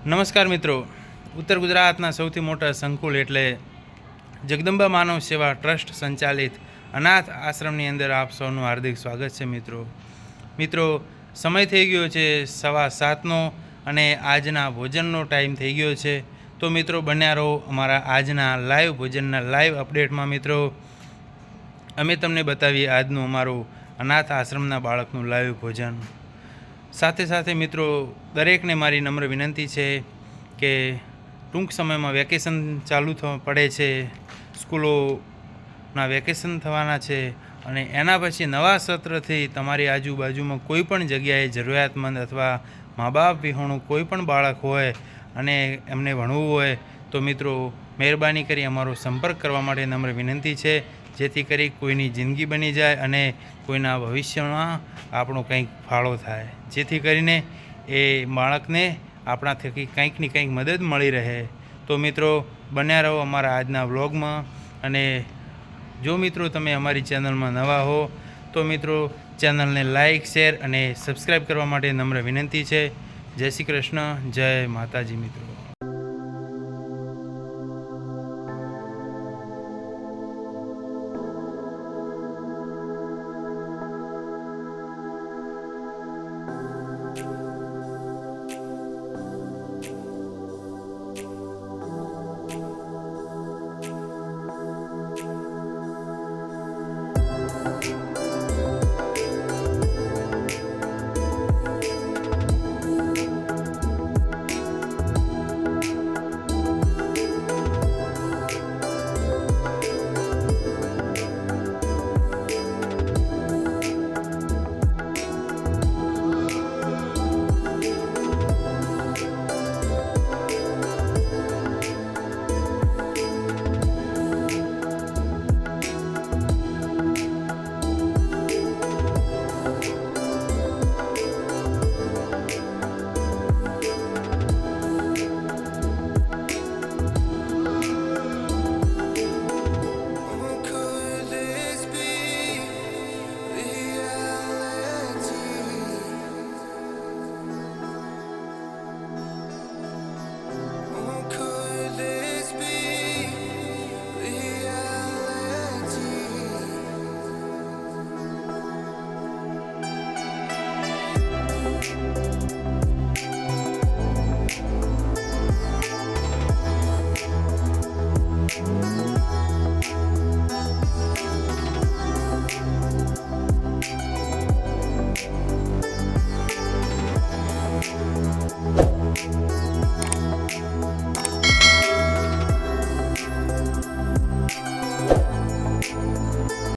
નમસ્કાર મિત્રો, ઉત્તર ગુજરાતના સૌથી મોટા સંકુલ એટલે જગદંબા માનવ સેવા ટ્રસ્ટ સંચાલિત અનાથ આશ્રમની અંદર આપ સૌનું હાર્દિક સ્વાગત છે. મિત્રો સમય થઈ ગયો છે 7:15નો અને આજના ભોજનનો ટાઈમ થઈ ગયો છે. તો મિત્રો બન્યા રહો અમારા આજના લાઈવ ભોજનના લાઈવ અપડેટમાં. મિત્રો અમે તમને બતાવીએ આજનું અમારું અનાથ આશ્રમના બાળકનું લાઈવ ભોજન. સાથે સાથે મિત્રો દરેકને મારી નમ્ર વિનંતી છે કે ટૂંક સમયમાં વેકેશન ચાલુ પડે છે, સ્કૂલોના વેકેશન થવાના છે અને એના પછી નવા સત્રથી તમારી આજુબાજુમાં કોઈ પણ જગ્યાએ જરૂરિયાતમંદ અથવા મા બાપ વિહોણું કોઈ પણ બાળક હોય અને એમને ભણવું હોય તો મિત્રો મહેરબાની કરી અમારો સંપર્ક કરવા માટે નમ્ર વિનંતી છે, જેથી કરી કોઈની જિંદગી બની જાય અને કોઈના ભવિષ્યમાં આપણો કંઈક ફાળો થાય, જેથી કરીને એ બાળકને આપણા થકી કંઈક ને કંઈક મદદ મળી રહે. તો મિત્રો બન્યા રહો અમારા આજના વ્લોગમાં. અને જો મિત્રો તમે અમારી ચેનલમાં નવા હો તો મિત્રો ચેનલને લાઇક, શેર અને સબસ્ક્રાઈબ કરવા માટે નમ્ર વિનંતી છે. જય શ્રી કૃષ્ણ, જય માતાજી. મિત્રો